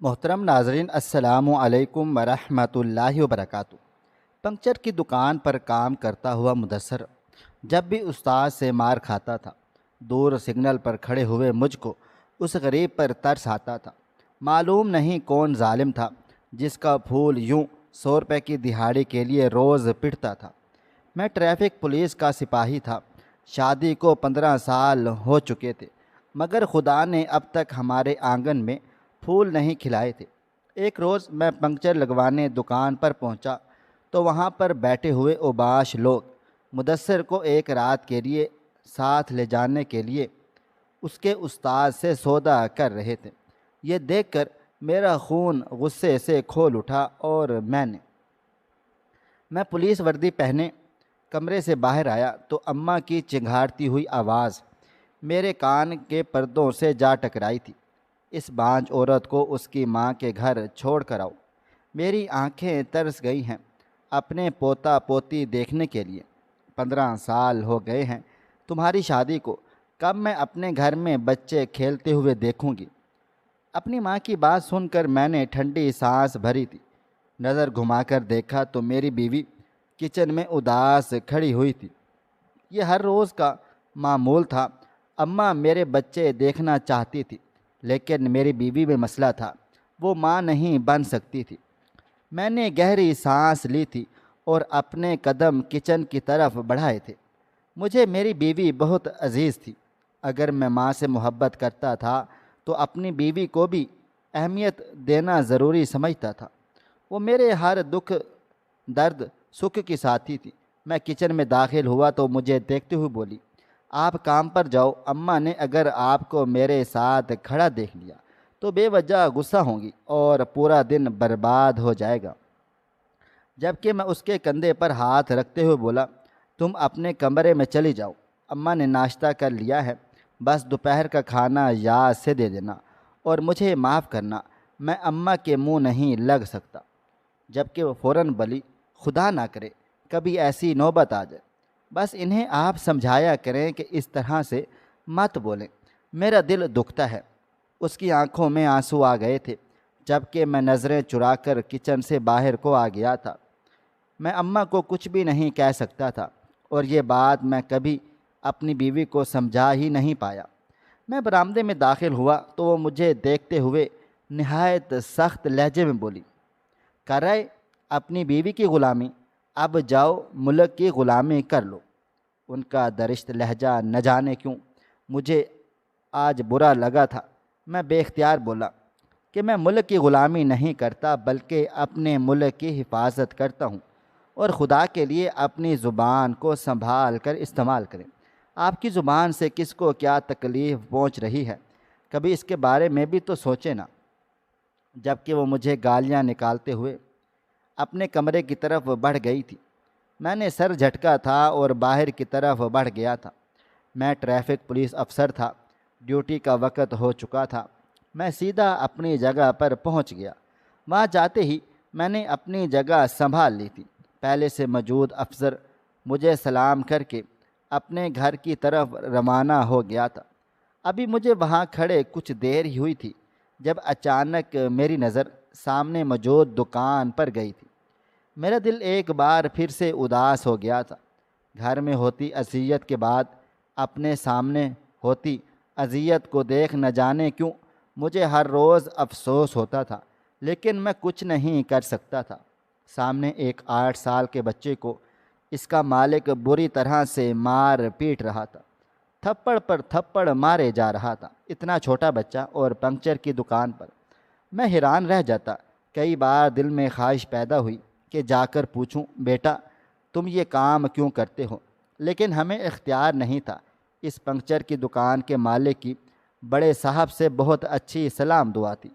محترم ناظرین، السلام علیکم ورحمۃ اللہ وبرکاتہ۔ پنکچر کی دکان پر کام کرتا ہوا مدثر جب بھی استاد سے مار کھاتا تھا، دور سگنل پر کھڑے ہوئے مجھ کو اس غریب پر ترس آتا تھا۔ معلوم نہیں کون ظالم تھا جس کا پھول یوں 100 روپے کی دہاڑی کے لیے روز پٹتا تھا۔ میں ٹریفک پولیس کا سپاہی تھا، شادی کو 15 سال ہو چکے تھے، مگر خدا نے اب تک ہمارے آنگن میں پھول نہیں کھلائے تھے۔ ایک روز میں پنکچر لگوانے دکان پر پہنچا تو وہاں پر بیٹھے ہوئے اوباش لوگ مدثر کو ایک رات کے لیے ساتھ لے جانے کے لیے اس کے استاد سے سودا کر رہے تھے۔ یہ دیکھ کر میرا خون غصے سے کھول اٹھا اور میں پولیس وردی پہنے کمرے سے باہر آیا تو اماں کی چنگھاڑتی ہوئی آواز میرے کان کے پردوں سے جا ٹکرائی تھی۔ اس بانجھ عورت کو اس کی ماں کے گھر چھوڑ کر آؤ۔ میری آنکھیں ترس گئی ہیں اپنے پوتا پوتی دیکھنے کے لیے۔ 15 سال ہو گئے ہیں تمہاری شادی کو، کب میں اپنے گھر میں بچے کھیلتے ہوئے دیکھوں گی؟ اپنی ماں کی بات سن کر میں نے ٹھنڈی سانس بھری تھی۔ نظر گھما کر دیکھا تو میری بیوی کچن میں اداس کھڑی ہوئی تھی۔ یہ ہر روز کا معمول تھا۔ اماں میرے بچے دیکھنا چاہتی تھی، لیکن میری بیوی میں مسئلہ تھا، وہ ماں نہیں بن سکتی تھی۔ میں نے گہری سانس لی تھی اور اپنے قدم کچن کی طرف بڑھائے تھے۔ مجھے میری بیوی بہت عزیز تھی۔ اگر میں ماں سے محبت کرتا تھا تو اپنی بیوی کو بھی اہمیت دینا ضروری سمجھتا تھا۔ وہ میرے ہر دکھ درد سکھ کی ساتھی تھی۔ میں کچن میں داخل ہوا تو مجھے دیکھتے ہوئے بولی، آپ کام پر جاؤ، اماں نے اگر آپ کو میرے ساتھ کھڑا دیکھ لیا تو بے وجہ غصہ ہوں گی اور پورا دن برباد ہو جائے گا۔ جبکہ میں اس کے کندھے پر ہاتھ رکھتے ہوئے بولا، تم اپنے کمرے میں چلی جاؤ، اماں نے ناشتہ کر لیا ہے، بس دوپہر کا کھانا یاد سے دے دینا اور مجھے معاف کرنا، میں اماں کے منہ نہیں لگ سکتا۔ جبکہ وہ فوراً بولی، خدا نہ کرے کبھی ایسی نوبت آ جائے، بس انہیں آپ سمجھایا کریں کہ اس طرح سے مت بولیں، میرا دل دکھتا ہے۔ اس کی آنکھوں میں آنسو آ گئے تھے، جبکہ میں نظریں چرا کر کچن سے باہر کو آ گیا تھا۔ میں اماں کو کچھ بھی نہیں کہہ سکتا تھا اور یہ بات میں کبھی اپنی بیوی کو سمجھا ہی نہیں پایا۔ میں برآمدے میں داخل ہوا تو وہ مجھے دیکھتے ہوئے نہایت سخت لہجے میں بولی، کر رہے اپنی بیوی کی غلامی، اب جاؤ ملک کی غلامی کر لو۔ ان کا درشت لہجہ نہ جانے کیوں مجھے آج برا لگا تھا۔ میں بے اختیار بولا کہ میں ملک کی غلامی نہیں کرتا بلکہ اپنے ملک کی حفاظت کرتا ہوں، اور خدا کے لیے اپنی زبان کو سنبھال کر استعمال کریں۔ آپ کی زبان سے کس کو کیا تکلیف پہنچ رہی ہے، کبھی اس کے بارے میں بھی تو سوچیں نا۔ جبکہ وہ مجھے گالیاں نکالتے ہوئے اپنے کمرے کی طرف بڑھ گئی تھی۔ میں نے سر جھٹکا تھا اور باہر کی طرف بڑھ گیا تھا۔ میں ٹریفک پولیس افسر تھا، ڈیوٹی کا وقت ہو چکا تھا۔ میں سیدھا اپنی جگہ پر پہنچ گیا۔ وہاں جاتے ہی میں نے اپنی جگہ سنبھال لی تھی۔ پہلے سے موجود افسر مجھے سلام کر کے اپنے گھر کی طرف روانہ ہو گیا تھا۔ ابھی مجھے وہاں کھڑے کچھ دیر ہی ہوئی تھی جب اچانک میری نظر سامنے موجود دکان پر گئی تھی۔ میرا دل ایک بار پھر سے اداس ہو گیا تھا۔ گھر میں ہوتی اذیت کے بعد اپنے سامنے ہوتی اذیت کو دیکھ نہ جانے کیوں مجھے ہر روز افسوس ہوتا تھا، لیکن میں کچھ نہیں کر سکتا تھا۔ سامنے ایک 8 سال کے بچے کو اس کا مالک بری طرح سے مار پیٹ رہا تھا، تھپڑ پر تھپڑ مارے جا رہا تھا۔ اتنا چھوٹا بچہ اور پنکچر کی دکان پر۔ میں حیران رہ جاتا۔ کئی بار دل میں خواہش پیدا ہوئی کہ جا کر پوچھوں، بیٹا تم یہ کام کیوں کرتے ہو؟ لیکن ہمیں اختیار نہیں تھا۔ اس پنکچر کی دکان کے مالک کی بڑے صاحب سے بہت اچھی سلام دعا تھی۔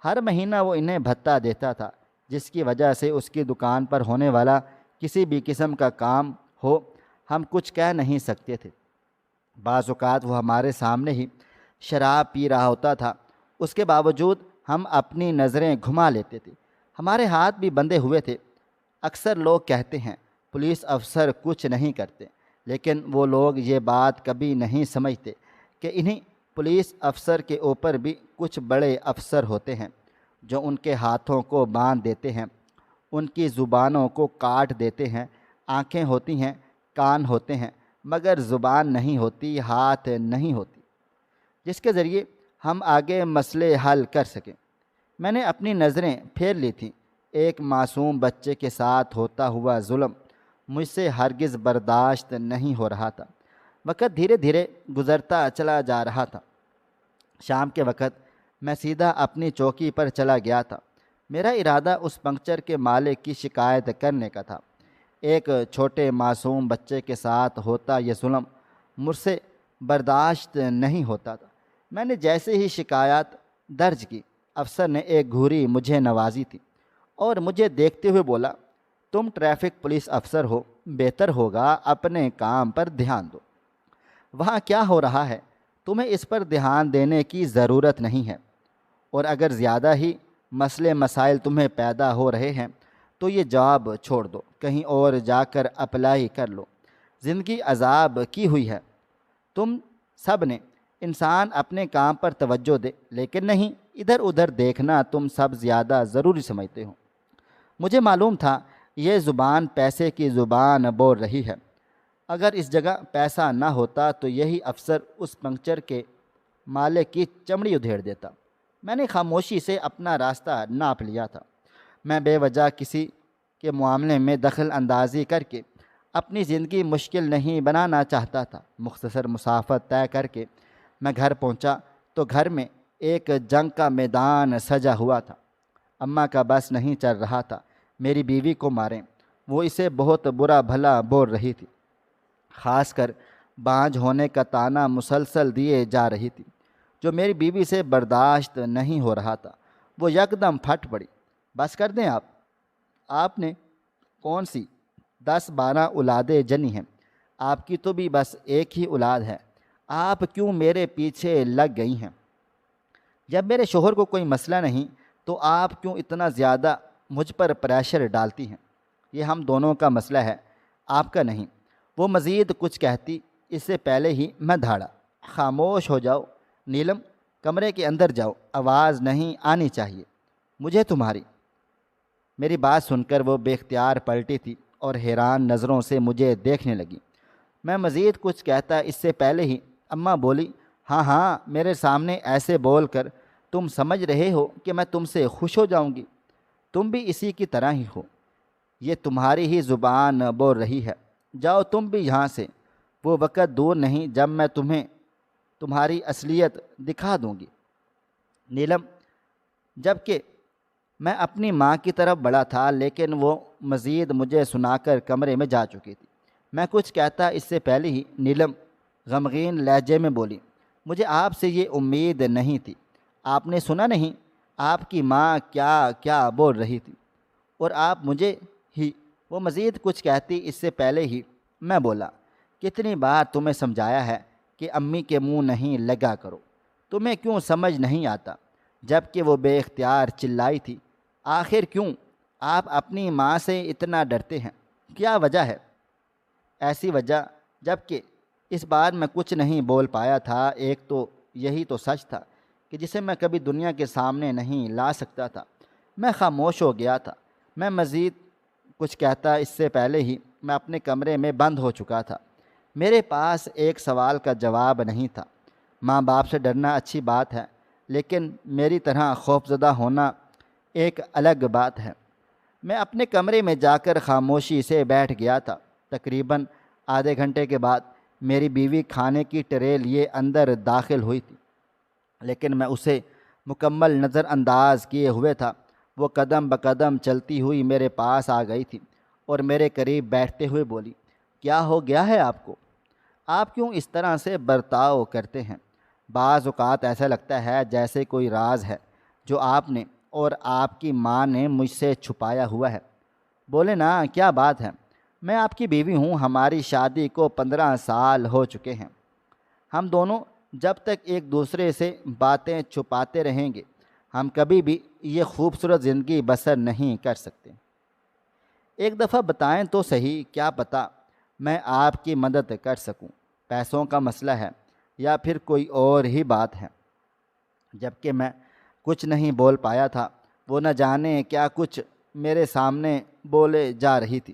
ہر مہینہ وہ انہیں بھتہ دیتا تھا، جس کی وجہ سے اس کی دکان پر ہونے والا کسی بھی قسم کا کام ہو ہم کچھ کہہ نہیں سکتے تھے۔ بعض اوقات وہ ہمارے سامنے ہی شراب پی رہا ہوتا تھا، اس کے باوجود ہم اپنی نظریں گھما لیتے تھے۔ ہمارے ہاتھ بھی بندھے ہوئے تھے۔ اکثر لوگ کہتے ہیں پولیس افسر کچھ نہیں کرتے، لیکن وہ لوگ یہ بات کبھی نہیں سمجھتے کہ انہیں پولیس افسر کے اوپر بھی کچھ بڑے افسر ہوتے ہیں جو ان کے ہاتھوں کو باندھ دیتے ہیں، ان کی زبانوں کو کاٹ دیتے ہیں۔ آنکھیں ہوتی ہیں، کان ہوتے ہیں، مگر زبان نہیں ہوتی، ہاتھ نہیں ہوتی، جس کے ذریعے ہم آگے مسئلے حل کر سکیں۔ میں نے اپنی نظریں پھیر لی تھیں۔ ایک معصوم بچے کے ساتھ ہوتا ہوا ظلم مجھ سے ہرگز برداشت نہیں ہو رہا تھا۔ وقت دھیرے دھیرے گزرتا چلا جا رہا تھا۔ شام کے وقت میں سیدھا اپنی چوکی پر چلا گیا تھا۔ میرا ارادہ اس پنکچر کے مالک کی شکایت کرنے کا تھا۔ ایک چھوٹے معصوم بچے کے ساتھ ہوتا یہ ظلم مجھ سے برداشت نہیں ہوتا تھا۔ میں نے جیسے ہی شکایت درج کی، افسر نے ایک گھوری مجھے نوازی تھی اور مجھے دیکھتے ہوئے بولا، تم ٹریفک پولیس افسر ہو، بہتر ہوگا اپنے کام پر دھیان دو۔ وہاں کیا ہو رہا ہے تمہیں اس پر دھیان دینے کی ضرورت نہیں ہے، اور اگر زیادہ ہی مسئلے مسائل تمہیں پیدا ہو رہے ہیں تو یہ جاب چھوڑ دو، کہیں اور جا کر اپلائی کر لو۔ زندگی عذاب کی ہوئی ہے۔ تم سب نے انسان اپنے کام پر توجہ دے، لیکن نہیں، ادھر ادھر دیکھنا تم سب زیادہ ضروری سمجھتے ہو۔ مجھے معلوم تھا یہ زبان پیسے کی زبان بول رہی ہے۔ اگر اس جگہ پیسہ نہ ہوتا تو یہی افسر اس پنکچر کے مالک کی چمڑی ادھیڑ دیتا۔ میں نے خاموشی سے اپنا راستہ ناپ لیا تھا۔ میں بے وجہ کسی کے معاملے میں دخل اندازی کر کے اپنی زندگی مشکل نہیں بنانا چاہتا تھا۔ مختصر مسافت طے کر کے میں گھر پہنچا تو گھر میں ایک جنگ کا میدان سجا ہوا تھا۔ اماں کا بس نہیں چل رہا تھا میری بیوی کو ماریں، وہ اسے بہت برا بھلا بول رہی تھی، خاص کر بانجھ ہونے کا طعنہ مسلسل دیے جا رہی تھی، جو میری بیوی سے برداشت نہیں ہو رہا تھا۔ وہ یکدم پھٹ پڑی، بس کر دیں آپ نے کون سی 10-12 اولادیں جنی ہیں، آپ کی تو بھی بس ایک ہی اولاد ہے، آپ کیوں میرے پیچھے لگ گئی ہیں؟ جب میرے شوہر کو کوئی مسئلہ نہیں تو آپ کیوں اتنا زیادہ مجھ پر پریشر ڈالتی ہیں؟ یہ ہم دونوں کا مسئلہ ہے، آپ کا نہیں۔ وہ مزید کچھ کہتی اس سے پہلے ہی میں دھاڑا، خاموش ہو جاؤ نیلم، کمرے کے اندر جاؤ، آواز نہیں آنی چاہیے مجھے تمہاری۔ میری بات سن کر وہ بے اختیار پلٹی تھی اور حیران نظروں سے مجھے دیکھنے لگی۔ میں مزید کچھ کہتا اس سے پہلے ہی اماں بولی، ہاں ہاں، میرے سامنے ایسے بول کر تم سمجھ رہے ہو کہ میں تم سے خوش ہو جاؤں گی؟ تم بھی اسی کی طرح ہی ہو، یہ تمہاری ہی زبان بول رہی ہے، جاؤ تم بھی یہاں سے۔ وہ وقت دور نہیں جب میں تمہیں تمہاری اصلیت دکھا دوں گی۔ نیلم، جب کہ میں اپنی ماں کی طرف بڑھا تھا، لیکن وہ مزید مجھے سنا کر کمرے میں جا چکی تھی۔ میں کچھ کہتا اس سے پہلے ہی نیلم غمگین لہجے میں بولی، مجھے آپ سے یہ امید نہیں تھی، آپ نے سنا نہیں آپ کی ماں کیا کیا بول رہی تھی، اور آپ مجھے ہی۔ وہ مزید کچھ کہتی اس سے پہلے ہی میں بولا، کتنی بار تمہیں سمجھایا ہے کہ امی کے منہ نہیں لگا کرو، تمہیں کیوں سمجھ نہیں آتا؟ جب کہ وہ بے اختیار چلائی تھی، آخر کیوں آپ اپنی ماں سے اتنا ڈرتے ہیں؟ کیا وجہ ہے؟ ایسی وجہ جب کہ اس بار میں کچھ نہیں بول پایا تھا۔ ایک تو یہی تو سچ تھا کہ جسے میں کبھی دنیا کے سامنے نہیں لا سکتا تھا۔ میں خاموش ہو گیا تھا۔ میں مزید کچھ کہتا اس سے پہلے ہی میں اپنے کمرے میں بند ہو چکا تھا۔ میرے پاس ایک سوال کا جواب نہیں تھا۔ ماں باپ سے ڈرنا اچھی بات ہے، لیکن میری طرح خوفزدہ ہونا ایک الگ بات ہے۔ میں اپنے کمرے میں جا کر خاموشی سے بیٹھ گیا تھا۔ تقریباً آدھے گھنٹے کے بعد میری بیوی کھانے کی ٹرے لیے اندر داخل ہوئی تھی، لیکن میں اسے مکمل نظر انداز کیے ہوئے تھا۔ وہ قدم بقدم چلتی ہوئی میرے پاس آ گئی تھی اور میرے قریب بیٹھتے ہوئے بولی، کیا ہو گیا ہے آپ کو؟ آپ کیوں اس طرح سے برتاؤ کرتے ہیں؟ بعض اوقات ایسا لگتا ہے جیسے کوئی راز ہے جو آپ نے اور آپ کی ماں نے مجھ سے چھپایا ہوا ہے۔ بولے نا، کیا بات ہے؟ میں آپ کی بیوی ہوں، ہماری شادی کو 15 سال ہو چکے ہیں۔ ہم دونوں جب تک ایک دوسرے سے باتیں چھپاتے رہیں گے، ہم کبھی بھی یہ خوبصورت زندگی بسر نہیں کر سکتے۔ ایک دفعہ بتائیں تو صحیح، کیا پتہ میں آپ کی مدد کر سکوں۔ پیسوں کا مسئلہ ہے یا پھر کوئی اور ہی بات ہے؟ جب کہ میں کچھ نہیں بول پایا تھا، وہ نہ جانے کیا کچھ میرے سامنے بولے جا رہی تھی،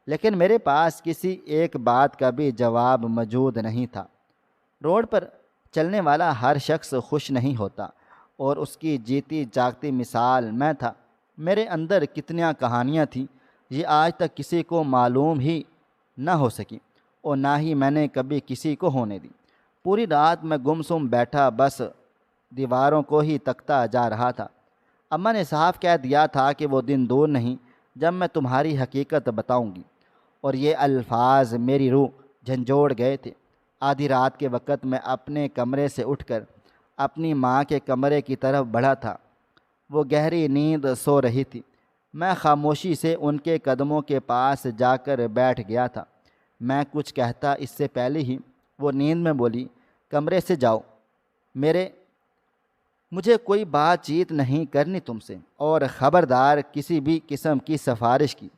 لیکن میرے پاس کسی ایک بات کا بھی جواب موجود نہیں تھا۔ روڈ پر چلنے والا ہر شخص خوش نہیں ہوتا، اور اس کی جیتی جاگتی مثال میں تھا۔ میرے اندر کتنیاں کہانیاں تھیں، یہ آج تک کسی کو معلوم ہی نہ ہو سکی، اور نہ ہی میں نے کبھی کسی کو ہونے دی۔ پوری رات میں گمسم بیٹھا بس دیواروں کو ہی تکتا جا رہا تھا۔ اماں نے صاف کہہ دیا تھا کہ وہ دن دور نہیں جب میں تمہاری حقیقت بتاؤں گی، اور یہ الفاظ میری روح جھنجھوڑ گئے تھے۔ آدھی رات کے وقت میں اپنے کمرے سے اٹھ کر اپنی ماں کے کمرے کی طرف بڑھا تھا۔ وہ گہری نیند سو رہی تھی۔ میں خاموشی سے ان کے قدموں کے پاس جا کر بیٹھ گیا تھا۔ میں کچھ کہتا اس سے پہلے ہی وہ نیند میں بولی، کمرے سے جاؤ، مجھے کوئی بات چیت نہیں کرنی تم سے، اور خبردار کسی بھی قسم کی سفارش کی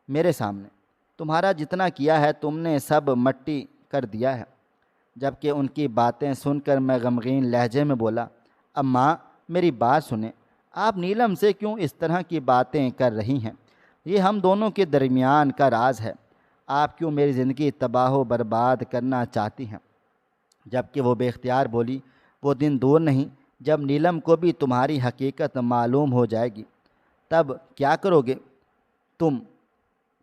میرے سامنے۔ تمہارا جتنا کیا ہے تم نے سب مٹی کر دیا ہے۔ جبکہ ان کی باتیں سن کر میں غمگین لہجے میں بولا، اماں میری بات سنیں، آپ نیلم سے کیوں اس طرح کی باتیں کر رہی ہیں؟ یہ ہم دونوں کے درمیان کا راز ہے۔ آپ کیوں میری زندگی تباہ و برباد کرنا چاہتی ہیں؟ جبکہ وہ بے اختیار بولی، وہ دن دور نہیں جب نیلم کو بھی تمہاری حقیقت معلوم ہو جائے گی، تب کیا کرو گے تم؟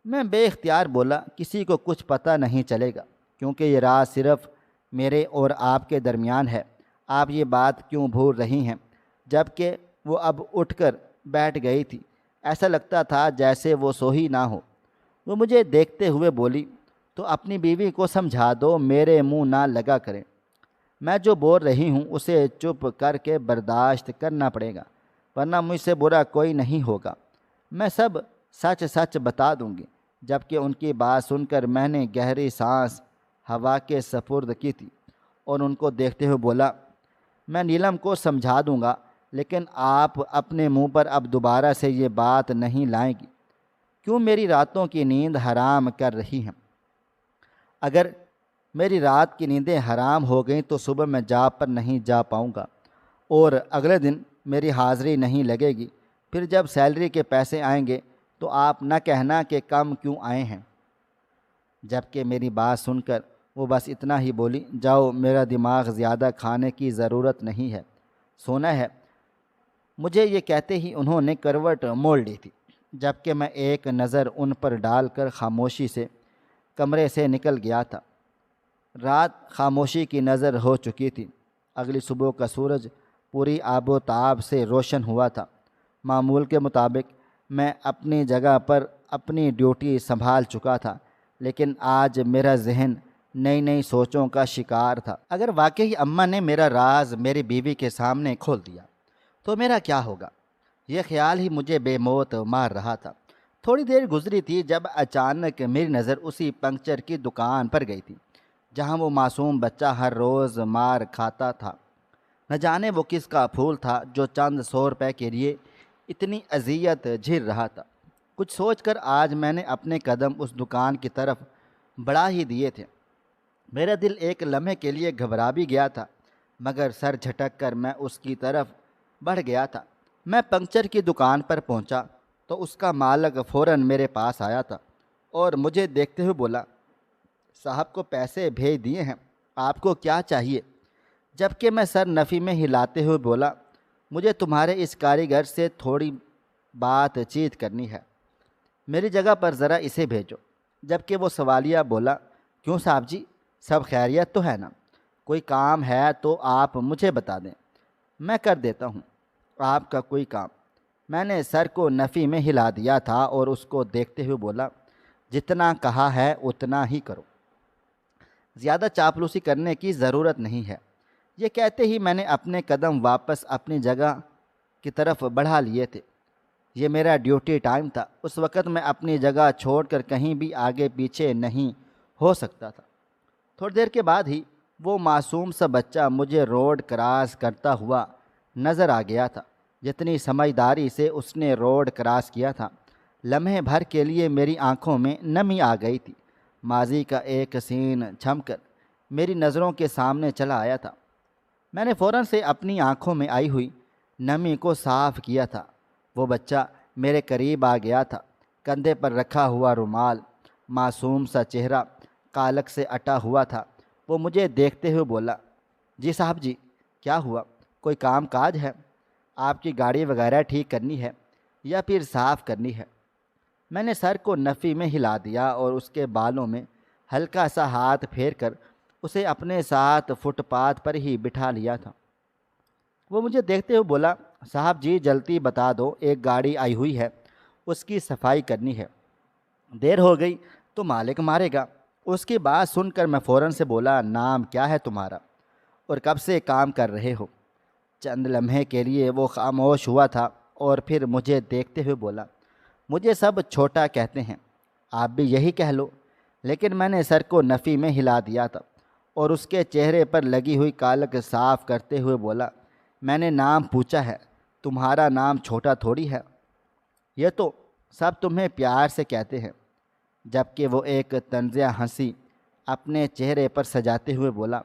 میں بے اختیار بولا، کسی کو کچھ پتہ نہیں چلے گا، کیونکہ یہ راز صرف میرے اور آپ کے درمیان ہے۔ آپ یہ بات کیوں بھول رہی ہیں؟ جبکہ وہ اب اٹھ کر بیٹھ گئی تھی، ایسا لگتا تھا جیسے وہ سو ہی نہ ہو۔ وہ مجھے دیکھتے ہوئے بولی، تو اپنی بیوی کو سمجھا دو، میرے منہ نہ لگا کریں۔ میں جو بول رہی ہوں اسے چپ کر کے برداشت کرنا پڑے گا، ورنہ مجھ سے برا کوئی نہیں ہوگا۔ میں سب سچ سچ بتا دوں گی۔ جبکہ ان کی بات سن کر میں نے گہری سانس ہوا کے سپرد کی تھی، اور ان کو دیکھتے ہوئے بولا، میں نیلم کو سمجھا دوں گا، لیکن آپ اپنے منہ پر اب دوبارہ سے یہ بات نہیں لائیں گی۔ کیوں میری راتوں کی نیند حرام کر رہی ہیں؟ اگر میری رات کی نیندیں حرام ہو گئیں تو صبح میں جاب پر نہیں جا پاؤں گا، اور اگلے دن میری حاضری نہیں لگے گی۔ پھر جب سیلری کے پیسے آئیں گے تو آپ نہ کہنا کہ کم کیوں آئے ہیں۔ جبکہ میری بات سن کر وہ بس اتنا ہی بولی، جاؤ، میرا دماغ زیادہ کھانے کی ضرورت نہیں ہے، سونا ہے۔ مجھے یہ کہتے ہی انہوں نے کروٹ موڑ لی تھی، جبکہ میں ایک نظر ان پر ڈال کر خاموشی سے کمرے سے نکل گیا تھا۔ رات خاموشی کی نظر ہو چکی تھی۔ اگلی صبح کا سورج پوری آب و تاب سے روشن ہوا تھا۔ معمول کے مطابق میں اپنی جگہ پر اپنی ڈیوٹی سنبھال چکا تھا، لیکن آج میرا ذہن نئی نئی سوچوں کا شکار تھا۔ اگر واقعی اماں نے میرا راز میری بیوی کے سامنے کھول دیا تو میرا کیا ہوگا؟ یہ خیال ہی مجھے بے موت مار رہا تھا۔ تھوڑی دیر گزری تھی جب اچانک میری نظر اسی پنکچر کی دکان پر گئی تھی جہاں وہ معصوم بچہ ہر روز مار کھاتا تھا۔ نہ جانے وہ کس کا پھول تھا جو چند 100 روپے کے لیے اتنی اذیت جھیل رہا تھا۔ کچھ سوچ کر آج میں نے اپنے قدم اس دکان کی طرف بڑھا ہی دیے تھے۔ میرا دل ایک لمحے کے لیے گھبرا بھی گیا تھا، مگر سر جھٹک کر میں اس کی طرف بڑھ گیا تھا۔ میں پنکچر کی دکان پر پہنچا تو اس کا مالک فوراً میرے پاس آیا تھا اور مجھے دیکھتے ہوئے بولا، صاحب کو پیسے بھیج دیے ہیں، آپ کو کیا چاہیے؟ جبکہ میں سر نفی میں ہلاتے ہوئے بولا، مجھے تمہارے اس کاریگر سے تھوڑی بات چیت کرنی ہے، میری جگہ پر ذرا اسے بھیجو۔ جبکہ وہ سوالیہ بولا، کیوں صاحب جی، سب خیریت تو ہے نا؟ کوئی کام ہے تو آپ مجھے بتا دیں، میں کر دیتا ہوں آپ کا کوئی کام۔ میں نے سر کو نفی میں ہلا دیا تھا اور اس کو دیکھتے ہوئے بولا، جتنا کہا ہے اتنا ہی کرو، زیادہ چاپلوسی کرنے کی ضرورت نہیں ہے۔ یہ کہتے ہی میں نے اپنے قدم واپس اپنی جگہ کی طرف بڑھا لیے تھے۔ یہ میرا ڈیوٹی ٹائم تھا، اس وقت میں اپنی جگہ چھوڑ کر کہیں بھی آگے پیچھے نہیں ہو سکتا تھا۔ تھوڑی دیر کے بعد ہی وہ معصوم سا بچہ مجھے روڈ کراس کرتا ہوا نظر آ گیا تھا۔ جتنی سمجھداری سے اس نے روڈ کراس کیا تھا، لمحے بھر کے لیے میری آنکھوں میں نمی آ گئی تھی۔ ماضی کا ایک سین چھم کر میری نظروں کے سامنے چلا آیا تھا۔ میں نے فوراً سے اپنی آنکھوں میں آئی ہوئی نمی کو صاف کیا تھا۔ وہ بچہ میرے قریب آ گیا تھا، کندھے پر رکھا ہوا رومال، معصوم سا چہرہ کالک سے اٹا ہوا تھا۔ وہ مجھے دیکھتے ہوئے بولا، جی صاحب جی، کیا ہوا؟ کوئی کام کاج ہے؟ آپ کی گاڑی وغیرہ ٹھیک کرنی ہے یا پھر صاف کرنی ہے؟ میں نے سر کو نفی میں ہلا دیا اور اس کے بالوں میں ہلکا سا ہاتھ پھیر کر اسے اپنے ساتھ فٹ پاتھ پر ہی بٹھا لیا تھا۔ وہ مجھے دیکھتے ہوئے بولا، صاحب جی جلدی بتا دو، ایک گاڑی آئی ہوئی ہے، اس کی صفائی کرنی ہے، دیر ہو گئی تو مالک مارے گا۔ اس کی بات سن کر میں فوراً سے بولا، نام کیا ہے تمہارا اور کب سے کام کر رہے ہو؟ چند لمحے کے لیے وہ خاموش ہوا تھا اور پھر مجھے دیکھتے ہوئے بولا، مجھے سب چھوٹا کہتے ہیں، آپ بھی یہی کہہ لو۔ لیکن میں نے سر کو نفی میں ہلا دیا تھا اور اس کے چہرے پر لگی ہوئی کالک صاف کرتے ہوئے بولا، میں نے نام پوچھا ہے، تمہارا نام چھوٹا تھوڑی ہے، یہ تو سب تمہیں پیار سے کہتے ہیں۔ جبکہ وہ ایک طنزیہ ہنسی اپنے چہرے پر سجاتے ہوئے بولا،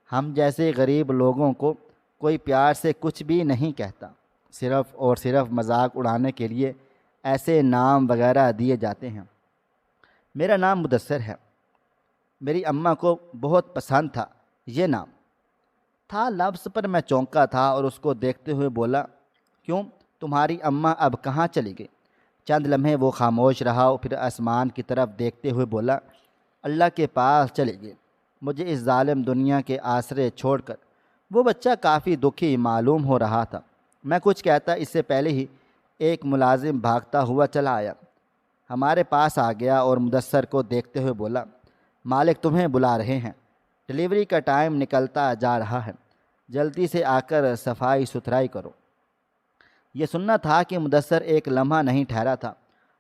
ہم جیسے غریب لوگوں کو کوئی پیار سے کچھ بھی نہیں کہتا، صرف اور صرف مذاق اڑانے کے لیے ایسے نام وغیرہ دیے جاتے ہیں۔ میرا نام مدثر ہے، میری اماں کو بہت پسند تھا یہ نام۔ تھا لفظ پر میں چونکا تھا اور اس کو دیکھتے ہوئے بولا، کیوں، تمہاری اماں اب کہاں چلی گئی؟ چند لمحے وہ خاموش رہا اور پھر آسمان کی طرف دیکھتے ہوئے بولا، اللہ کے پاس چلی گئی، مجھے اس ظالم دنیا کے آسرے چھوڑ کر۔ وہ بچہ کافی دکھی معلوم ہو رہا تھا۔ میں کچھ کہتا اس سے پہلے ہی ایک ملازم بھاگتا ہوا چلا آیا، ہمارے پاس آ گیا اور مدثر کو دیکھتے ہوئے بولا، مالک تمہیں بلا رہے ہیں، ڈلیوری کا ٹائم نکلتا جا رہا ہے، جلدی سے آ کر صفائی ستھرائی کرو۔ یہ سننا تھا کہ مدثر ایک لمحہ نہیں ٹھہرا تھا،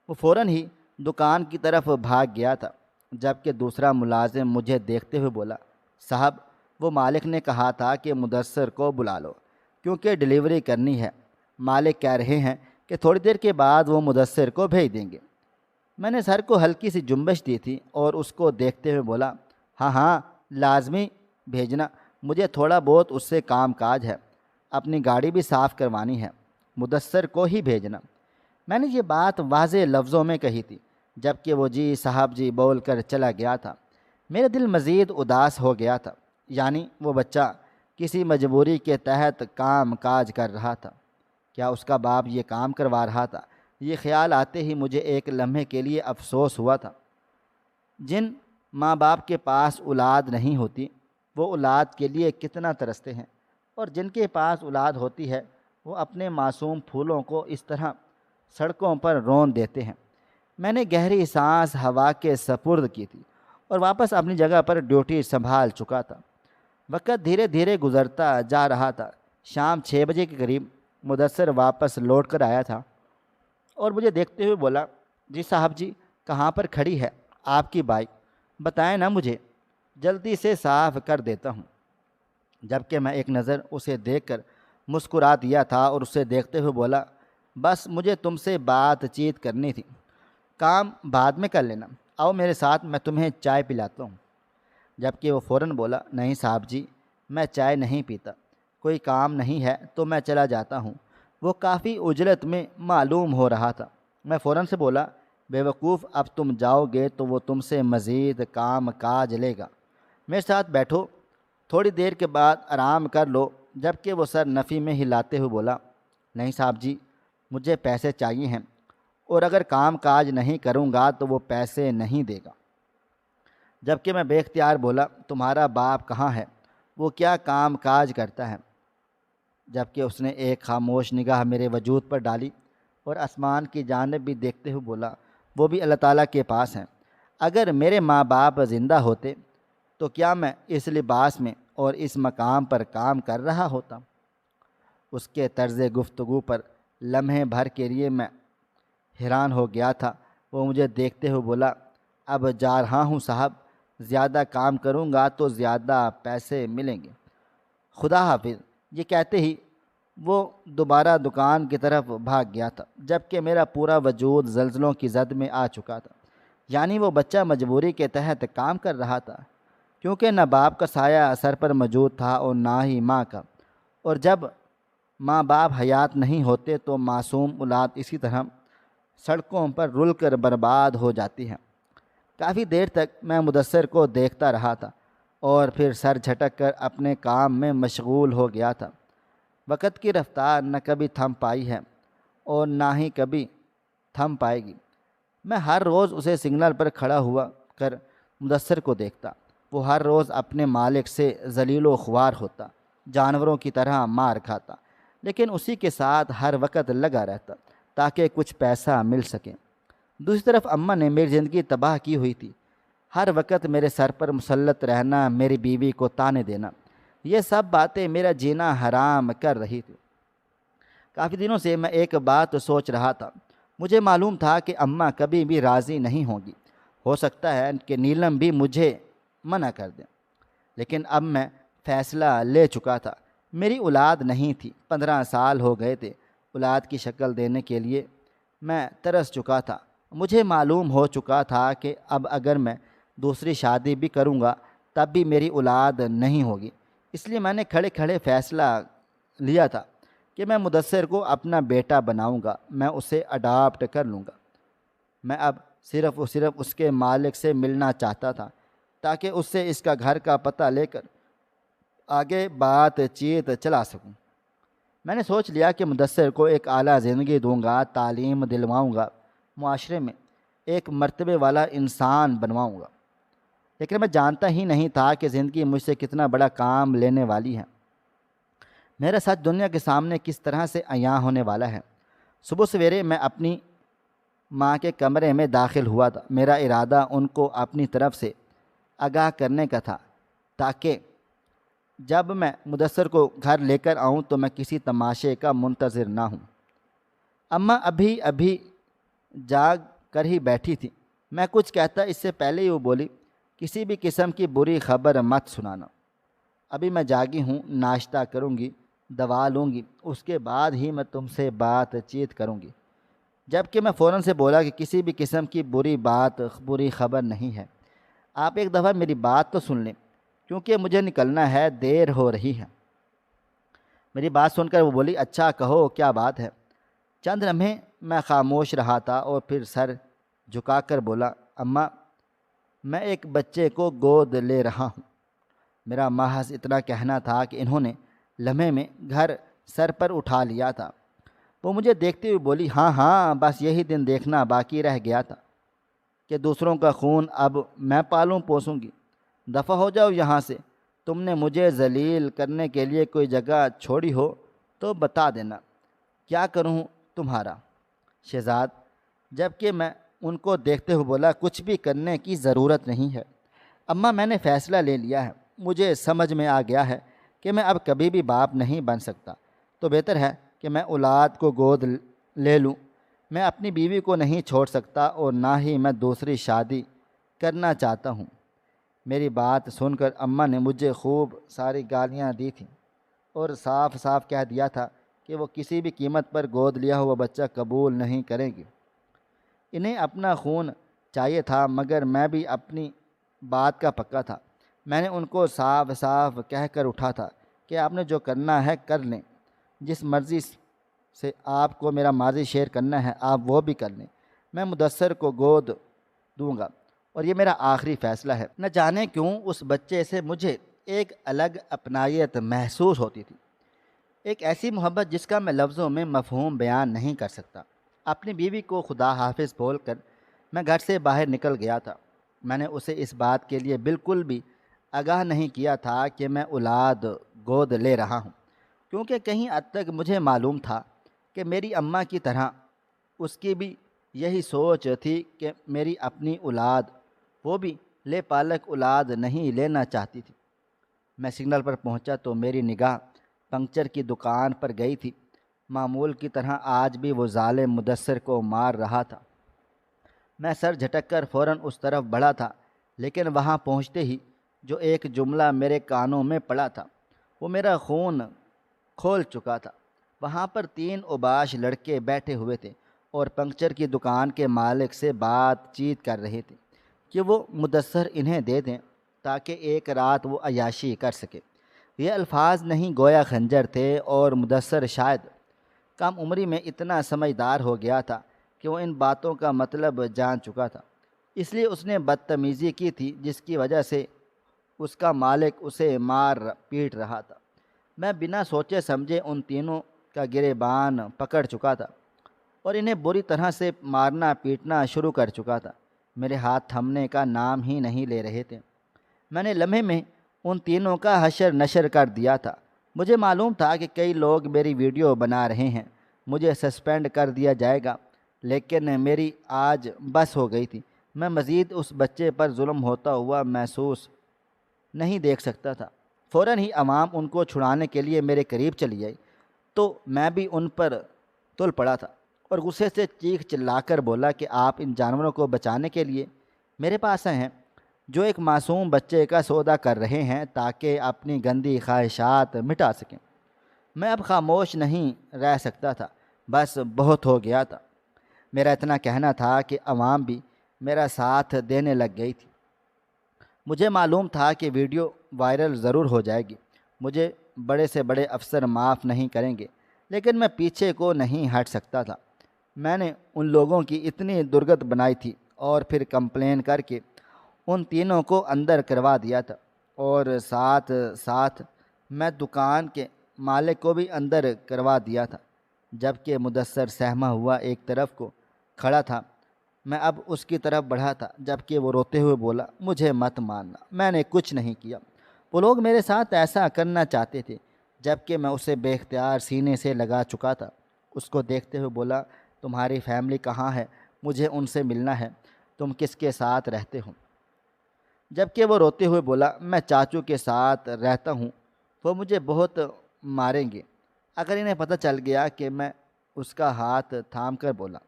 وہ فوراً ہی دکان کی طرف بھاگ گیا تھا۔ جبکہ دوسرا ملازم مجھے دیکھتے ہوئے بولا، صاحب وہ مالک نے کہا تھا کہ مدثر کو بلا لو کیونکہ ڈلیوری کرنی ہے، مالک کہہ رہے ہیں کہ تھوڑی دیر کے بعد وہ مدثر کو بھیج دیں گے۔ میں نے سر کو ہلکی سی جنبش دی تھی اور اس کو دیکھتے ہوئے بولا، ہاں ہاں لازمی بھیجنا، مجھے تھوڑا بہت اس سے کام کاج ہے، اپنی گاڑی بھی صاف کروانی ہے، مدثر کو ہی بھیجنا۔ میں نے یہ بات واضح لفظوں میں کہی تھی، جبکہ وہ جی صاحب جی بول کر چلا گیا تھا۔ میرا دل مزید اداس ہو گیا تھا، یعنی وہ بچہ کسی مجبوری کے تحت کام کاج کر رہا تھا، کیا اس کا باپ یہ کام کروا رہا تھا؟ یہ خیال آتے ہی مجھے ایک لمحے کے لیے افسوس ہوا تھا۔ جن ماں باپ کے پاس اولاد نہیں ہوتی وہ اولاد کے لیے کتنا ترستے ہیں، اور جن کے پاس اولاد ہوتی ہے وہ اپنے معصوم پھولوں کو اس طرح سڑکوں پر رون دیتے ہیں۔ میں نے گہری سانس ہوا کے سپرد کی تھی اور واپس اپنی جگہ پر ڈیوٹی سنبھال چکا تھا۔ وقت دھیرے دھیرے گزرتا جا رہا تھا۔ شام 6 بجے کے قریب مدثر واپس لوٹ کر آیا تھا اور مجھے دیکھتے ہوئے بولا، جی صاحب جی کہاں پر کھڑی ہے آپ کی بائک؟ بتائیں نا مجھے، جلدی سے صاف کر دیتا ہوں۔ جبکہ میں ایک نظر اسے دیکھ کر مسکرا دیا تھا اور اسے دیکھتے ہوئے بولا، بس مجھے تم سے بات چیت کرنی تھی، کام بعد میں کر لینا، آؤ میرے ساتھ میں تمہیں چائے پلاتا ہوں۔ جبکہ وہ فوراً بولا، نہیں صاحب جی میں چائے نہیں پیتا، کوئی کام نہیں ہے تو میں چلا جاتا ہوں۔ وہ کافی اجلت میں معلوم ہو رہا تھا۔ میں فوراً سے بولا، بے وقوف اب تم جاؤ گے تو وہ تم سے مزید کام کاج لے گا، میرے ساتھ بیٹھو، تھوڑی دیر کے بعد آرام کر لو۔ جبکہ وہ سر نفی میں ہلاتے ہوئے بولا، نہیں صاحب جی مجھے پیسے چاہیے ہیں، اور اگر کام کاج نہیں کروں گا تو وہ پیسے نہیں دے گا۔ جبکہ میں بے اختیار بولا، تمہارا باپ کہاں ہے، وہ کیا کام کاج کرتا ہے؟ جبکہ اس نے ایک خاموش نگاہ میرے وجود پر ڈالی اور آسمان کی جانب بھی دیکھتے ہوئے بولا، وہ بھی اللہ تعالیٰ کے پاس ہیں، اگر میرے ماں باپ زندہ ہوتے تو کیا میں اس لباس میں اور اس مقام پر کام کر رہا ہوتا؟ اس کے طرز گفتگو پر لمحے بھر کے لیے میں حیران ہو گیا تھا۔ وہ مجھے دیکھتے ہوئے بولا، اب جا رہا ہوں صاحب، زیادہ کام کروں گا تو زیادہ پیسے ملیں گے، خدا حافظ۔ یہ کہتے ہی وہ دوبارہ دکان کی طرف بھاگ گیا تھا، جبکہ میرا پورا وجود زلزلوں کی زد میں آ چکا تھا۔ یعنی وہ بچہ مجبوری کے تحت کام کر رہا تھا، کیونکہ نہ باپ کا سایہ سر پر موجود تھا اور نہ ہی ماں کا، اور جب ماں باپ حیات نہیں ہوتے تو معصوم اولاد اسی طرح سڑکوں پر رل کر برباد ہو جاتی ہے۔ کافی دیر تک میں مدثر کو دیکھتا رہا تھا اور پھر سر جھٹک کر اپنے کام میں مشغول ہو گیا تھا۔ وقت کی رفتار نہ کبھی تھم پائی ہے اور نہ ہی کبھی تھم پائے گی۔ میں ہر روز اسے سگنل پر کھڑا ہوا کر مدثر کو دیکھتا۔ وہ ہر روز اپنے مالک سے ذلیل و خوار ہوتا، جانوروں کی طرح مار کھاتا، لیکن اسی کے ساتھ ہر وقت لگا رہتا تاکہ کچھ پیسہ مل سکے۔ دوسری طرف اماں نے میری زندگی تباہ کی ہوئی تھی۔ ہر وقت میرے سر پر مسلط رہنا، میری بیوی کو طعنے دینا، یہ سب باتیں میرا جینا حرام کر رہی تھی۔ کافی دنوں سے میں ایک بات سوچ رہا تھا۔ مجھے معلوم تھا کہ اماں کبھی بھی راضی نہیں ہوں گی۔ ہو سکتا ہے کہ نیلم بھی مجھے منع کر دیں، لیکن اب میں فیصلہ لے چکا تھا۔ میری اولاد نہیں تھی، 15 سال ہو گئے تھے۔ اولاد کی شکل دینے کے لیے میں ترس چکا تھا۔ مجھے معلوم ہو چکا تھا کہ اب اگر میں دوسری شادی بھی کروں گا تب بھی میری اولاد نہیں ہوگی۔ اس لیے میں نے کھڑے کھڑے فیصلہ لیا تھا کہ میں مدثر کو اپنا بیٹا بناؤں گا، میں اسے اڈاپٹ کر لوں گا۔ میں اب صرف اس کے مالک سے ملنا چاہتا تھا تاکہ اس سے اس کا گھر کا پتہ لے کر آگے بات چیت چلا سکوں۔ میں نے سوچ لیا کہ مدثر کو ایک اعلیٰ زندگی دوں گا، تعلیم دلواؤں گا، معاشرے میں ایک مرتبے والا انسان بنواؤں گا۔ لیکن میں جانتا ہی نہیں تھا کہ زندگی مجھ سے کتنا بڑا کام لینے والی ہے۔ میرا سچ دنیا کے سامنے کس طرح سے عیاں ہونے والا ہے۔ صبح سویرے میں اپنی ماں کے کمرے میں داخل ہوا تھا۔ میرا ارادہ ان کو اپنی طرف سے آگاہ کرنے کا تھا تاکہ جب میں مدثر کو گھر لے کر آؤں تو میں کسی تماشے کا منتظر نہ ہوں۔ اماں ابھی جاگ کر ہی بیٹھی تھی۔ میں کچھ کہتا اس سے پہلے ہی وہ بولی، کسی بھی قسم کی بری خبر مت سنانا۔ ابھی میں جاگی ہوں، ناشتہ کروں گی، دوا لوں گی، اس کے بعد ہی میں تم سے بات چیت کروں گی۔ جبکہ میں فوراً سے بولا کہ کسی بھی قسم کی بری خبر نہیں ہے۔ آپ ایک دفعہ میری بات تو سن لیں، کیونکہ مجھے نکلنا ہے، دیر ہو رہی ہے۔ میری بات سن کر وہ بولی، اچھا کہو کیا بات ہے۔ چند لمحے میں خاموش رہا تھا اور پھر سر جھکا کر بولا، اماں میں ایک بچے کو گود لے رہا ہوں۔ میرا محض اتنا کہنا تھا کہ انہوں نے لمحے میں گھر سر پر اٹھا لیا تھا۔ وہ مجھے دیکھتے ہوئے بولی، ہاں بس یہی دن دیکھنا باقی رہ گیا تھا کہ دوسروں کا خون اب میں پالوں پوسوں گی۔ دفع ہو جاؤ یہاں سے۔ تم نے مجھے ذلیل کرنے کے لیے کوئی جگہ چھوڑی ہو تو بتا دینا، کیا کروں تمہارا شہزاد۔ جبکہ میں ان کو دیکھتے ہوئے بولا، کچھ بھی کرنے کی ضرورت نہیں ہے اماں، میں نے فیصلہ لے لیا ہے۔ مجھے سمجھ میں آ گیا ہے کہ میں اب کبھی بھی باپ نہیں بن سکتا، تو بہتر ہے کہ میں اولاد کو گود لے لوں۔ میں اپنی بیوی کو نہیں چھوڑ سکتا اور نہ ہی میں دوسری شادی کرنا چاہتا ہوں۔ میری بات سن کر اماں نے مجھے خوب ساری گالیاں دی تھیں اور صاف صاف کہہ دیا تھا کہ وہ کسی بھی قیمت پر گود لیا ہوا بچہ قبول نہیں کریں گی۔ انہیں اپنا خون چاہیے تھا، مگر میں بھی اپنی بات کا پکا تھا۔ میں نے ان کو صاف صاف کہہ کر اٹھا تھا کہ آپ نے جو کرنا ہے کر لیں، جس مرضی سے آپ کو میرا ماضی شیئر کرنا ہے آپ وہ بھی کر لیں، میں مدثر کو گود دوں گا اور یہ میرا آخری فیصلہ ہے۔ نہ جانے کیوں اس بچے سے مجھے ایک الگ اپنائیت محسوس ہوتی تھی، ایک ایسی محبت جس کا میں لفظوں میں مفہوم بیان نہیں کر سکتا۔ اپنی بیوی کو خدا حافظ بول کر میں گھر سے باہر نکل گیا تھا۔ میں نے اسے اس بات کے لیے بالکل بھی آگاہ نہیں کیا تھا کہ میں اولاد گود لے رہا ہوں، کیونکہ کہیں حد تک مجھے معلوم تھا کہ میری اماں کی طرح اس کی بھی یہی سوچ تھی کہ میری اپنی اولاد وہ بھی لے پالک اولاد نہیں لینا چاہتی تھی۔ میں سگنل پر پہنچا تو میری نگاہ پنکچر کی دکان پر گئی تھی۔ معمول کی طرح آج بھی وہ ظالم مدثر کو مار رہا تھا۔ میں سر جھٹک کر فوراً اس طرف بڑھا تھا، لیکن وہاں پہنچتے ہی جو ایک جملہ میرے کانوں میں پڑا تھا وہ میرا خون کھول چکا تھا۔ وہاں پر 3 اوباش لڑکے بیٹھے ہوئے تھے اور پنکچر کی دکان کے مالک سے بات چیت کر رہے تھے کہ وہ مدثر انہیں دے دیں تاکہ ایک رات وہ عیاشی کر سکے۔ یہ الفاظ نہیں گویا خنجر تھے، اور مدثر شاید کم عمری میں اتنا سمجھدار ہو گیا تھا کہ وہ ان باتوں کا مطلب جان چکا تھا۔ اس لیے اس نے بدتمیزی کی تھی جس کی وجہ سے اس کا مالک اسے مار پیٹ رہا تھا۔ میں بنا سوچے سمجھے ان تینوں کا گریبان پکڑ چکا تھا اور انہیں بری طرح سے مارنا پیٹنا شروع کر چکا تھا۔ میرے ہاتھ تھمنے کا نام ہی نہیں لے رہے تھے۔ میں نے لمحے میں ان تینوں کا حشر نشر کر دیا تھا۔ مجھے معلوم تھا کہ کئی لوگ میری ویڈیو بنا رہے ہیں، مجھے سسپینڈ کر دیا جائے گا، لیکن میری آج بس ہو گئی تھی۔ میں مزید اس بچے پر ظلم ہوتا ہوا محسوس نہیں دیکھ سکتا تھا۔ فوراً ہی عوام ان کو چھڑانے کے لیے میرے قریب چلی آئی تو میں بھی ان پر تل پڑا تھا اور غصے سے چیخ چلا کر بولا کہ آپ ان جانوروں کو بچانے کے لیے میرے پاس آئے ہیں جو ایک معصوم بچے کا سودا کر رہے ہیں تاکہ اپنی گندی خواہشات مٹا سکیں۔ میں اب خاموش نہیں رہ سکتا تھا، بس بہت ہو گیا تھا۔ میرا اتنا کہنا تھا کہ عوام بھی میرا ساتھ دینے لگ گئی تھی۔ مجھے معلوم تھا کہ ویڈیو وائرل ضرور ہو جائے گی، مجھے بڑے سے بڑے افسر معاف نہیں کریں گے، لیکن میں پیچھے کو نہیں ہٹ سکتا تھا۔ میں نے ان لوگوں کی اتنی درگت بنائی تھی اور پھر کمپلین کر کے ان تینوں کو اندر کروا دیا تھا، اور ساتھ ساتھ میں دکان کے مالک کو بھی اندر کروا دیا تھا۔ جب کہ مدثر سہما ہوا ایک طرف کو کھڑا تھا، میں اب اس کی طرف بڑھا تھا، جب کہ وہ روتے ہوئے بولا، مجھے مت ماننا، میں نے کچھ نہیں کیا۔ وہ لوگ میرے ساتھ ایسا کرنا چاہتے تھے۔ جب کہ میں اسے بے اختیار سینے سے لگا چکا تھا، اس کو دیکھتے ہوئے بولا، تمہاری فیملی کہاں ہے؟ مجھے ان سے ملنا ہے۔ تم کس کے ساتھ رہتے ہو؟ جب کہ وہ روتے ہوئے بولا، میں چاچو کے ساتھ رہتا ہوں، وہ مجھے بہت ماریں گے اگر انہیں پتہ چل گیا کہ میں اس کا ہاتھ تھام کر بولا،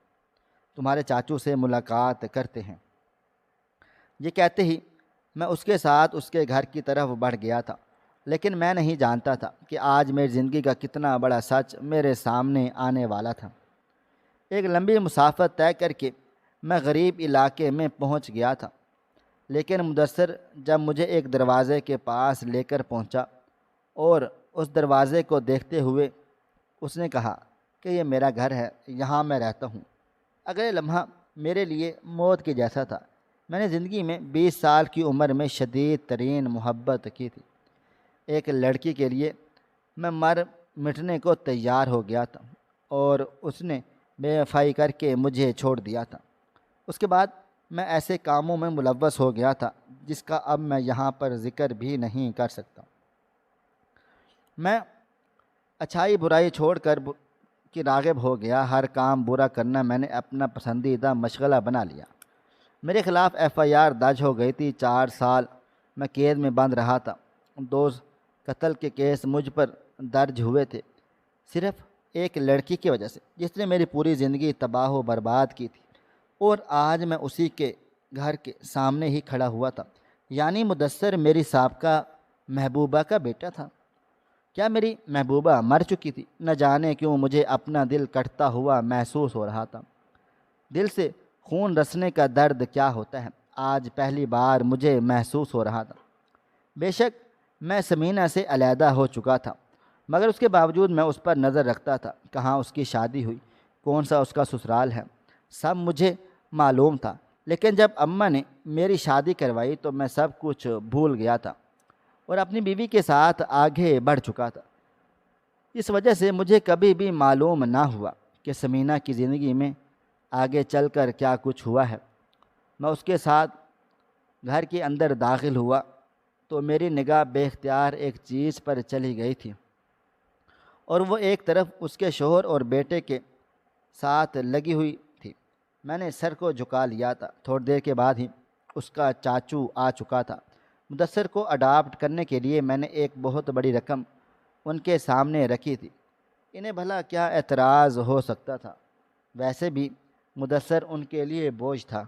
تمہارے چاچو سے ملاقات کرتے ہیں۔ یہ کہتے ہی میں اس کے ساتھ اس کے گھر کی طرف بڑھ گیا تھا، لیکن میں نہیں جانتا تھا کہ آج میری زندگی کا کتنا بڑا سچ میرے سامنے آنے والا تھا۔ ایک لمبی مسافت طے کر کے میں غریب علاقے میں پہنچ گیا تھا، لیکن مدثر جب مجھے ایک دروازے کے پاس لے کر پہنچا اور اس دروازے کو دیکھتے ہوئے اس نے کہا کہ یہ میرا گھر ہے، یہاں میں رہتا ہوں۔ اگلے لمحہ میرے لیے موت کے جیسا تھا۔ میں نے زندگی میں 20 سال کی عمر میں شدید ترین محبت کی تھی۔ ایک لڑکی کے لیے میں مر مٹنے کو تیار ہو گیا تھا، اور اس نے بے وفائی کر کے مجھے چھوڑ دیا تھا۔ اس کے بعد میں ایسے کاموں میں ملوث ہو گیا تھا جس کا اب میں یہاں پر ذکر بھی نہیں کر سکتا۔ میں اچھائی برائی چھوڑ کر کہ راغب ہو گیا۔ ہر کام برا کرنا میں نے اپنا پسندیدہ مشغلہ بنا لیا۔ میرے خلاف FIR درج ہو گئی تھی۔ 4 سال میں قید میں بند رہا تھا۔ 2 قتل کے کیس مجھ پر درج ہوئے تھے، صرف ایک لڑکی کی وجہ سے جس نے میری پوری زندگی تباہ و برباد کی تھی، اور آج میں اسی کے گھر کے سامنے ہی کھڑا ہوا تھا۔ یعنی مدثر میری سابقہ محبوبہ کا بیٹا تھا۔ کیا میری محبوبہ مر چکی تھی؟ نہ جانے کیوں مجھے اپنا دل کٹتا ہوا محسوس ہو رہا تھا۔ دل سے خون رسنے کا درد کیا ہوتا ہے، آج پہلی بار مجھے محسوس ہو رہا تھا۔ بے شک میں سمینہ سے علیحدہ ہو چکا تھا، مگر اس کے باوجود میں اس پر نظر رکھتا تھا۔ کہاں اس کی شادی ہوئی، کون سا اس کا سسرال ہے، سب مجھے معلوم تھا۔ لیکن جب اماں نے میری شادی کروائی تو میں سب کچھ بھول گیا تھا اور اپنی بیوی کے ساتھ آگے بڑھ چکا تھا۔ اس وجہ سے مجھے کبھی بھی معلوم نہ ہوا کہ سمینہ کی زندگی میں آگے چل کر کیا کچھ ہوا ہے۔ میں اس کے ساتھ گھر کے اندر داخل ہوا تو میری نگاہ بے اختیار ایک چیز پر چلی گئی تھی، اور وہ ایک طرف اس کے شوہر اور بیٹے کے ساتھ لگی ہوئی تھی۔ میں نے سر کو جھکا لیا تھا۔ تھوڑی دیر کے بعد ہی اس کا چاچو آ چکا تھا۔ مدثر کو اڈاپٹ کرنے کے لیے میں نے ایک بہت بڑی رقم ان کے سامنے رکھی تھی۔ انہیں بھلا کیا اعتراض ہو سکتا تھا؟ ویسے بھی مدثر ان کے لیے بوجھ تھا۔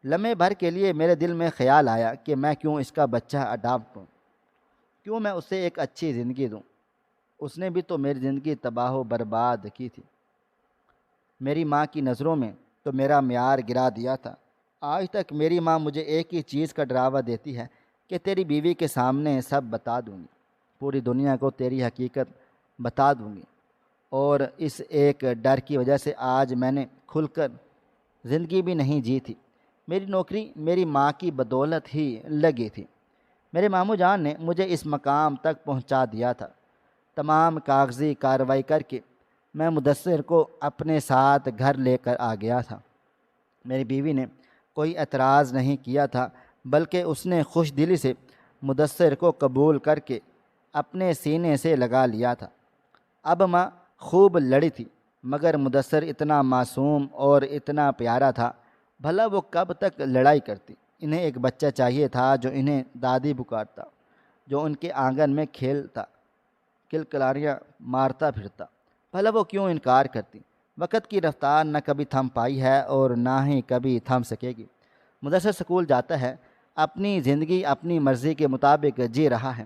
لمحے بھر کے لیے میرے دل میں خیال آیا کہ میں کیوں اس کا بچہ اڈاپٹ کروں، کیوں میں اسے ایک اچھی زندگی دوں۔ اس نے بھی تو میری زندگی تباہ و برباد کی تھی۔ میری ماں کی نظروں میں تو میرا معیار گرا دیا تھا۔ آج تک میری ماں مجھے ایک ہی چیز کا ڈراوا دیتی ہے کہ تیری بیوی کے سامنے سب بتا دوں گی۔ پوری دنیا کو تیری حقیقت بتا دوں گی، اور اس ایک ڈر کی وجہ سے آج میں نے کھل کر زندگی بھی نہیں جی تھی۔ میری نوکری میری ماں کی بدولت ہی لگی تھی۔ میرے ماموں جان نے مجھے اس مقام تک پہنچا دیا تھا۔ تمام کاغذی کارروائی کر کے میں مدثر کو اپنے ساتھ گھر لے کر آ گیا تھا۔ میری بیوی نے کوئی اعتراض نہیں کیا تھا، بلکہ اس نے خوش دلی سے مدثر کو قبول کر کے اپنے سینے سے لگا لیا تھا۔ اب ماں خوب لڑی تھی، مگر مدثر اتنا معصوم اور اتنا پیارا تھا، بھلا وہ کب تک لڑائی کرتی۔ انہیں ایک بچہ چاہیے تھا جو انہیں دادی پکارتا، جو ان کے آنگن میں کھیلتا، کلکلاریاں مارتا پھرتا۔ بھلا وہ کیوں انکار کرتی؟ وقت کی رفتار نہ کبھی تھم پائی ہے اور نہ ہی کبھی تھم سکے گی۔ مدثر سکول جاتا ہے، اپنی زندگی اپنی مرضی کے مطابق جی رہا ہے۔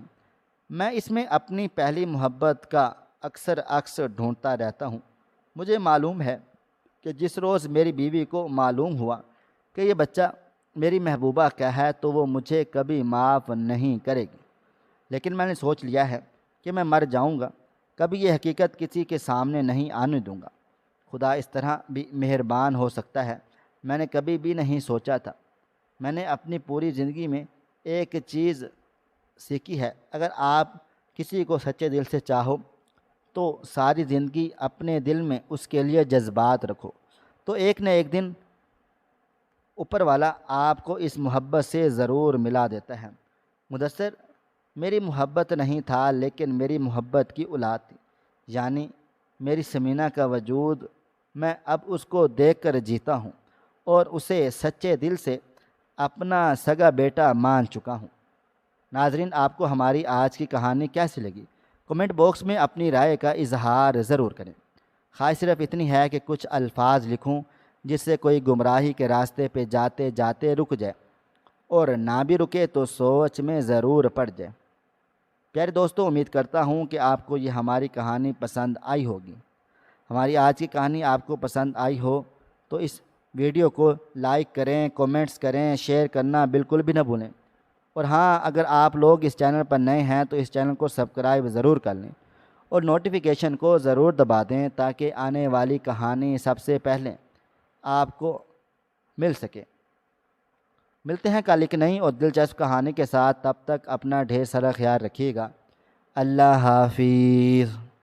میں اس میں اپنی پہلی محبت کا اکثر عکس ڈھونڈتا رہتا ہوں۔ مجھے معلوم ہے کہ جس روز میری بیوی کو معلوم ہوا کہ یہ بچہ میری محبوبہ کا ہے تو وہ مجھے کبھی معاف نہیں کرے گی۔ لیکن میں نے سوچ لیا ہے کہ میں مر جاؤں گا، کبھی یہ حقیقت کسی کے سامنے نہیں آنے دوں گا۔ خدا اس طرح بھی مہربان ہو سکتا ہے، میں نے کبھی بھی نہیں سوچا تھا۔ میں نے اپنی پوری زندگی میں ایک چیز سیکھی ہے، اگر آپ کسی کو سچے دل سے چاہو تو ساری زندگی اپنے دل میں اس کے لیے جذبات رکھو، تو ایک نہ ایک دن اوپر والا آپ کو اس محبت سے ضرور ملا دیتا ہے۔ مدثر میری محبت نہیں تھا، لیکن میری محبت کی اولاد تھی، یعنی میری سمینہ کا وجود۔ میں اب اس کو دیکھ کر جیتا ہوں اور اسے سچے دل سے اپنا سگا بیٹا مان چکا ہوں۔ ناظرین، آپ کو ہماری آج کی کہانی کیسی لگی؟ کمنٹ باکس میں اپنی رائے کا اظہار ضرور کریں۔ خواہش صرف اتنی ہے کہ کچھ الفاظ لکھوں جس سے کوئی گمراہی کے راستے پہ جاتے جاتے رک جائے، اور نہ بھی رکے تو سوچ میں ضرور پڑ جائے۔ پیارے دوستوں، امید کرتا ہوں کہ آپ کو یہ ہماری کہانی پسند آئی ہوگی۔ ہماری آج کی کہانی آپ کو پسند آئی ہو تو اس ویڈیو کو لائک کریں، کومنٹس کریں، شیئر کرنا بالکل بھی نہ بھولیں۔ اور ہاں، اگر آپ لوگ اس چینل پر نئے ہیں تو اس چینل کو سبسکرائب ضرور کر لیں اور نوٹیفیکیشن کو ضرور دبا دیں تاکہ آنے والی کہانی سب سے پہلے آپ کو مل سکے۔ ملتے ہیں کل ایک نئی اور دلچسپ کہانی کے ساتھ، تب تک اپنا ڈھیر سارا خیال رکھیے گا۔ اللہ حافظ۔